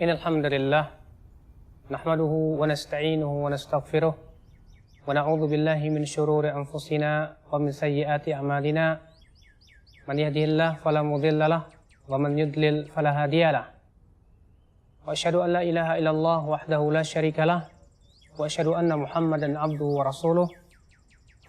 Innal hamdalillah nahmaduhu wa nasta'inuhu wa nastaghfiruh wa na'udzu billahi min shururi anfusina wa min sayyiati a'malina. Man yahdihillahu fala mudilla lahu wa man yudlil fala hadiya lahu. Wa asyhadu an la ilaha illallah wahdahu la syarika lahu wa asyhadu anna Muhammadan abduhu wa rasuluh.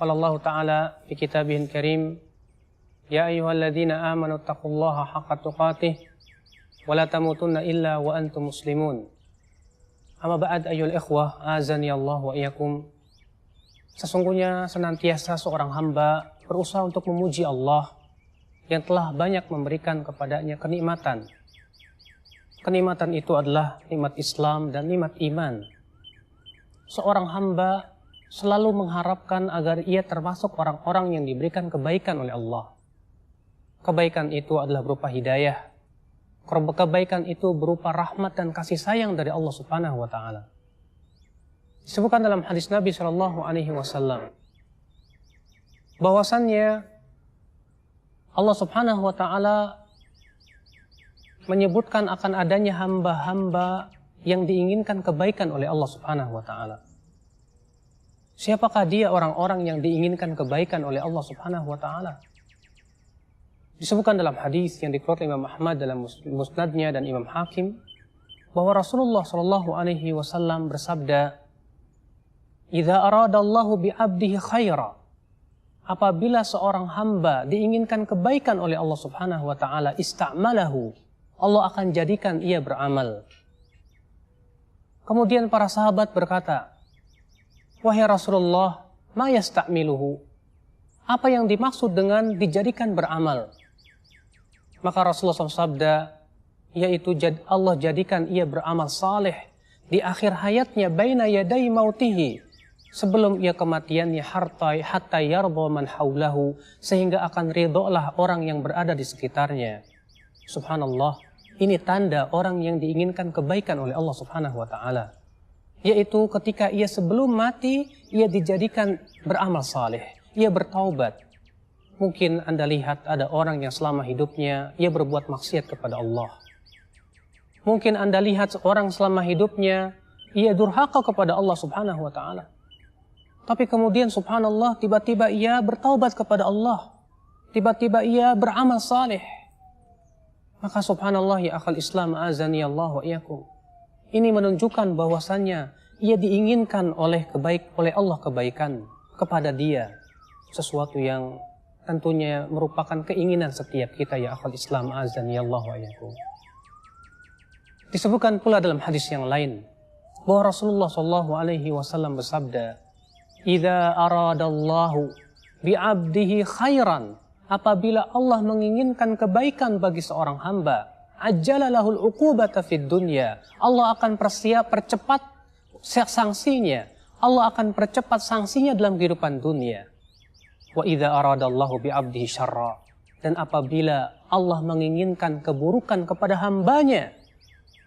Qala Allah ta'ala fi kitabihil karim, ya ayyuhalladzina amanu taqullaha haqqa tuqatih wala tamutunna illa wa antum muslimun. Amma ba'd ayyuhal ikhwah, azani Allah wa iyyakum. Sesungguhnya senantiasa seorang hamba berusaha untuk memuji Allah yang telah banyak memberikan kepadanya kenikmatan. Kenikmatan itu adalah nikmat Islam dan nikmat iman. Seorang hamba selalu mengharapkan agar ia termasuk orang-orang yang diberikan kebaikan oleh Allah. Kebaikan itu adalah berupa hidayah. Kebaikan itu berupa rahmat dan kasih sayang dari Allah Subhanahu wa Ta'ala. Disebutkan dalam hadis Nabi Shallallahu Alaihi Wasallam bahwasannya Allah Subhanahu wa Ta'ala menyebutkan akan adanya hamba-hamba yang diinginkan kebaikan oleh Allah Subhanahu wa Ta'ala. Siapakah dia orang-orang yang diinginkan kebaikan oleh Allah Subhanahu wa Ta'ala? Disebutkan dalam hadis yang dikeluarkan Imam Ahmad dalam musnadnya dan Imam Hakim bahwa Rasulullah Shallallahu Alaihi Wasallam bersabda, "Idza aradallahu bi'abdihi khaira." Apabila seorang hamba diinginkan kebaikan oleh Allah Subhanahu wa Ta'ala, ista'malahu, Allah akan jadikan ia beramal. Kemudian para sahabat berkata, "Wahai Rasulullah, ma yasta'miluhu?" Apa yang dimaksud dengan dijadikan beramal? Maka Rasulullah SAW sabda, yaitu Allah jadikan ia beramal saleh di akhir hayatnya baina yaday mautihi, sebelum ia kematiannya, hatta yarda man haulahu, sehingga akan ridholah orang yang berada di sekitarnya. Subhanallah, ini tanda orang yang diinginkan kebaikan oleh Allah Subhanahu wa Ta'ala, yaitu ketika ia sebelum mati ia dijadikan beramal saleh, ia bertaubat. Mungkin Anda lihat ada orang yang selama hidupnya ia berbuat maksiat kepada Allah. Mungkin Anda lihat seorang selama hidupnya ia durhaka kepada Allah Subhanahu wa Ta'ala. Tapi kemudian subhanallah, tiba-tiba ia bertaubat kepada Allah. Tiba-tiba ia beramal saleh. Maka subhanallah ya akhal Islam, azani Allah wa iyyakum. Ini menunjukkan bahwasannya ia diinginkan oleh Allah kebaikan kepada dia. Sesuatu yang tentunya merupakan keinginan setiap kita ya akhal Islam, azani Allah wa iyyakum. Disebutkan pula dalam hadis yang lain bahwa Rasulullah sallallahu alaihi wasallam bersabda, "Idza aradallahu bi'abdihi khairan." Apabila Allah menginginkan kebaikan bagi seorang hamba, ajjala lahul uqubata fid dunya. Allah akan percepat sanksinya. Allah akan percepat sanksinya dalam kehidupan dunia. Wa idza aradallahu bi'abdihi syarra. Dan apabila Allah menginginkan keburukan kepada hambanya,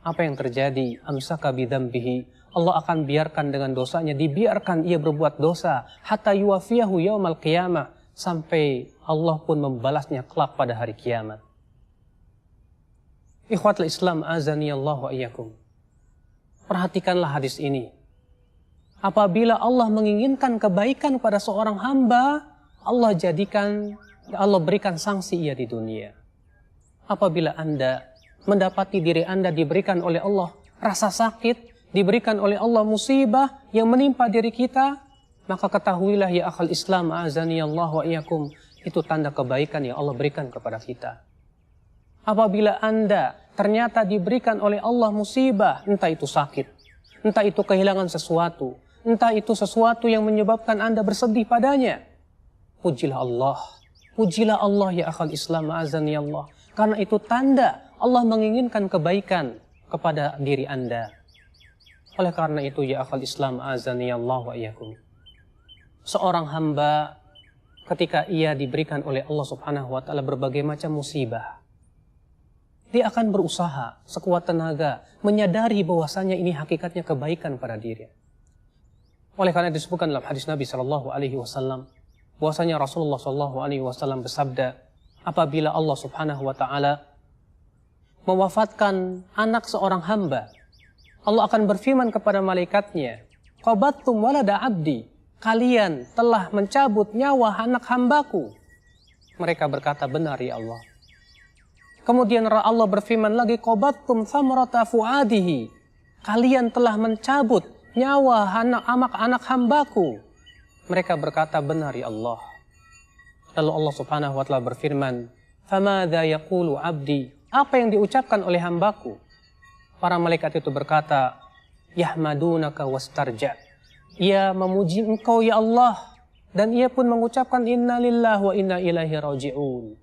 apa yang terjadi? Amsaka bidzambihi. Allah akan biarkan dengan dosanya, dibiarkan ia berbuat dosa hatta yuwafiyahu yaumal qiyamah, sampai Allah pun membalasnya kelak pada hari kiamat. Ikhwatul Islam, azani Allah wa iyyakum. Perhatikanlah hadis ini. Apabila Allah menginginkan kebaikan pada seorang hamba, Allah berikan sanksi ia di dunia. Apabila Anda mendapati diri Anda diberikan oleh Allah rasa sakit, diberikan oleh Allah musibah yang menimpa diri kita, maka ketahuilah ya akhal Islam, azani Allah wa iyyakum, itu tanda kebaikan yang Allah berikan kepada kita. Apabila Anda ternyata diberikan oleh Allah musibah, entah itu sakit, entah itu kehilangan sesuatu, entah itu sesuatu yang menyebabkan Anda bersedih padanya, pujilah Allah ya akhal Islam, azani Allah, karena itu tanda Allah menginginkan kebaikan kepada diri Anda. Oleh karena itu ya akhal Islam, azani Allah wa iyyakum, seorang hamba ketika ia diberikan oleh Allah Subhanahu wa Ta'ala berbagai macam musibah, dia akan berusaha sekuat tenaga menyadari bahwasanya ini hakikatnya kebaikan pada diri. Oleh karena disebutkan dalam hadis Nabi Shallallahu Alaihi Wasallam bahwasanya Rasulullah Shallallahu Alaihi Wasallam bersabda, apabila Allah Subhanahu Wa Taala mewafatkan anak seorang hamba, Allah akan berfirman kepada malaikatnya, qabattum walada abdi, kalian telah mencabut nyawa anak hambaku. Mereka berkata, benar ya Allah. Kemudian Allah berfirman lagi, qabattum thamrata fuadihi, kalian telah mencabut nyawa anak hambaku. Mereka berkata, benar ya Allah. Lalu Allah subhanahu wa ta'ala berfirman, famadha yaqulu abdi, apa yang diucapkan oleh hambaku? Para malaikat itu berkata, yahmadunaka wastarja, ia memuji engkau ya Allah, dan ia pun mengucapkan inna lillahi wa inna ilaihi raji'un.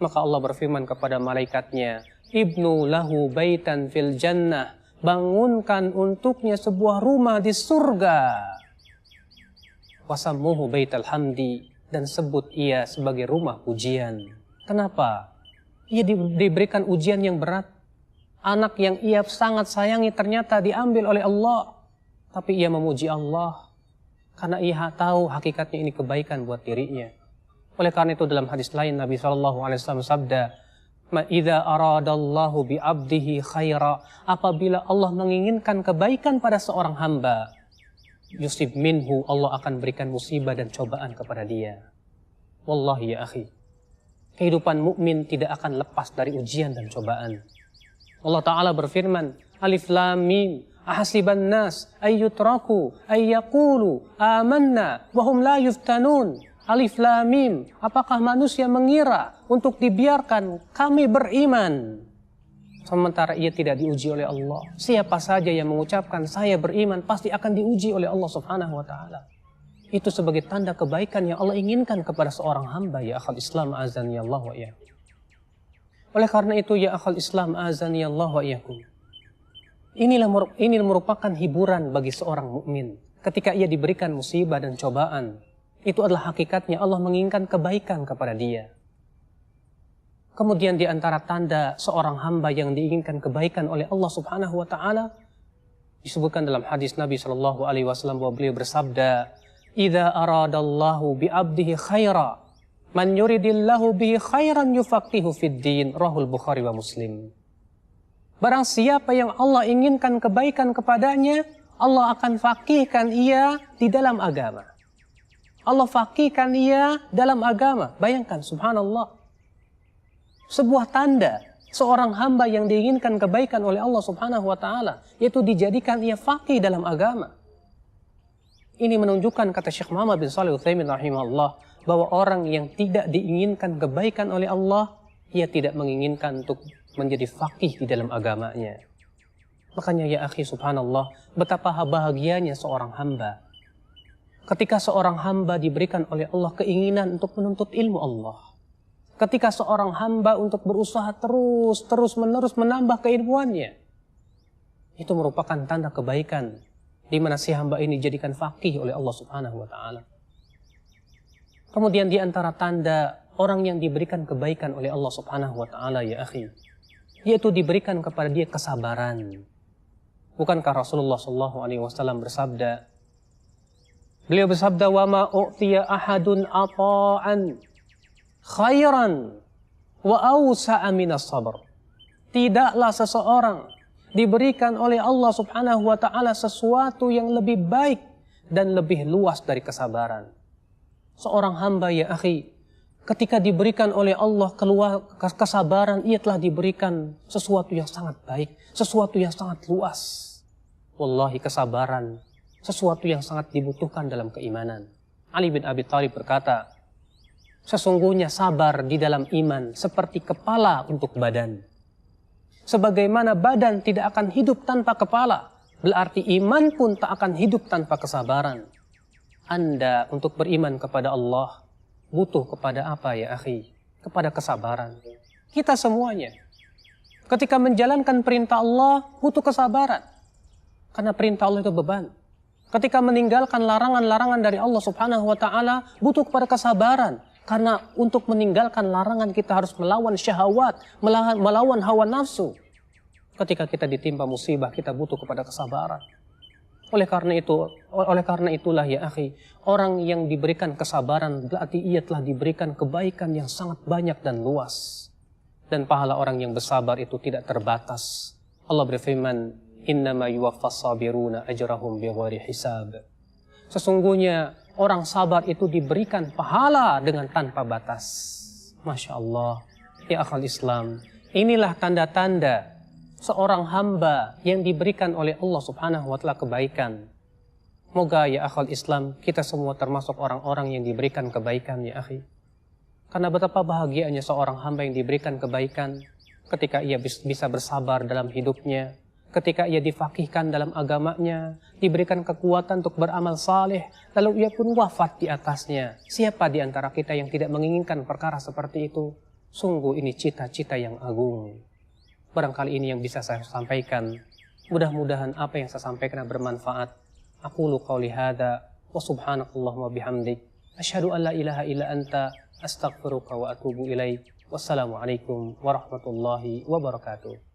Maka Allah berfirman kepada malaikatnya, ibnu lahu baitan fil jannah, bangunkan untuknya sebuah rumah di surga. Wasammuhu baital hamdi, dan sebut ia sebagai rumah pujian. Kenapa? Ia diberikan ujian yang berat. Anak yang ia sangat sayangi ternyata diambil oleh Allah. Tapi ia memuji Allah karena ia tahu hakikatnya ini kebaikan buat dirinya. Oleh karena itu dalam hadis lain Nabi SAW sabda, "Idza aradallahu bi 'abdihi khaira", apabila Allah menginginkan kebaikan pada seorang hamba, yusib minhu, Allah akan berikan musibah dan cobaan kepada dia. Wallahi ya akhi, kehidupan mukmin tidak akan lepas dari ujian dan cobaan. Allah Ta'ala berfirman, Alif Lam Mim, ahasiban nas ayyutraku ayyaqulu amanna wahum la yuftanun. Alif Lam Mim, apakah manusia mengira untuk dibiarkan kami beriman sementara ia tidak diuji oleh Allah? Siapa saja yang mengucapkan saya beriman pasti akan diuji oleh Allah Subhanahu wa Ta'ala. Itu sebagai tanda kebaikan yang Allah inginkan kepada seorang hamba. Ya akhal Islam azani Allah wa iyyakum. Oleh karena itu ya akhal Islam azani Allah wa iyyakum, ini merupakan hiburan bagi seorang mukmin ketika ia diberikan musibah dan cobaan. Itu adalah hakikatnya Allah menginginkan kebaikan kepada dia. Kemudian di antara tanda seorang hamba yang diinginkan kebaikan oleh Allah Subhanahu wa Ta'ala disebutkan dalam hadis Nabi sallallahu alaihi wasallam bahwa beliau bersabda, "Idza aradallahu bi 'abdihi khaira, man yuridillahu bihi khairan yufaqihu fid din." Rahul Bukhari wa Muslim. Barang siapa yang Allah inginkan kebaikan kepadanya, Allah akan faqihkan ia di dalam agama. Allah faqihkan ia dalam agama. Bayangkan, subhanallah. Sebuah tanda seorang hamba yang diinginkan kebaikan oleh Allah Subhanahu wa Ta'ala, yaitu dijadikan ia faqih dalam agama. Ini menunjukkan, kata Syekh Muhammad bin Shalih Al-Utsaimin rahimahullah, bahwa orang yang tidak diinginkan kebaikan oleh Allah, ia tidak menginginkan untuk menjadi faqih di dalam agamanya. Makanya ya akhi, subhanallah, betapa bahagianya seorang hamba ketika seorang hamba diberikan oleh Allah keinginan untuk menuntut ilmu Allah. Ketika seorang hamba untuk berusaha terus-menerus menambah keilmuannya. Itu merupakan tanda kebaikan di mana si hamba ini dijadikan faqih oleh Allah Subhanahu wa Ta'ala. Kemudian di antara tanda orang yang diberikan kebaikan oleh Allah Subhanahu wa Ta'ala ya akhi, yaitu diberikan kepada dia kesabaran. Bukankah Rasulullah SAW bersabda, beliau bersabda, "Wa ma u'tiya ahadun ata'an khairan wa awsa'a minas sabr." Tidaklah seseorang diberikan oleh Allah Subhanahu wa Ta'ala sesuatu yang lebih baik dan lebih luas dari kesabaran. Seorang hamba ya akhi, ketika diberikan oleh Allah kesabaran, ia telah diberikan sesuatu yang sangat baik, sesuatu yang sangat luas. Wallahi, kesabaran sesuatu yang sangat dibutuhkan dalam keimanan. Ali bin Abi Thalib berkata, sesungguhnya sabar di dalam iman seperti kepala untuk badan. Sebagaimana badan tidak akan hidup tanpa kepala, berarti iman pun tak akan hidup tanpa kesabaran. Anda untuk beriman kepada Allah butuh kepada apa ya akhi? Kepada kesabaran. Kita semuanya ketika menjalankan perintah Allah butuh kesabaran. Karena perintah Allah itu beban. Ketika meninggalkan larangan-larangan dari Allah Subhanahu wa Ta'ala butuh kepada kesabaran. Karena untuk meninggalkan larangan kita harus melawan syahwat, melawan hawa nafsu. Ketika kita ditimpa musibah kita butuh kepada kesabaran. Oleh karena itulah ya akhi, orang yang diberikan kesabaran berarti ia telah diberikan kebaikan yang sangat banyak dan luas. Dan pahala orang yang bersabar itu tidak terbatas. Allah berfirman, innama yuwaffas sabiruna ajrahum bighairi hisab. Sesungguhnya orang sabar itu diberikan pahala dengan tanpa batas. Masya Allah. Ya akhal Islam, inilah tanda-tanda seorang hamba yang diberikan oleh Allah Subhanahu wa Ta'ala kebaikan. Moga ya akhal Islam, kita semua termasuk orang-orang yang diberikan kebaikan ya akhi. Karena betapa bahagianya seorang hamba yang diberikan kebaikan ketika ia bisa bersabar dalam hidupnya, ketika ia difaqihkan dalam agamanya, diberikan kekuatan untuk beramal saleh, lalu ia pun wafat di atasnya. Siapa di antara kita yang tidak menginginkan perkara seperti itu? Sungguh ini cita-cita yang agung. Barangkali ini yang bisa saya sampaikan. Mudah-mudahan apa yang saya sampaikan bermanfaat. Aqulu qawli hadza wa subhanakallahumma bihamdik asyhadu an la ilaha illa anta astaghfiruka wa atubu ilaik. Wassalamualaikum warahmatullahi wabarakatuh.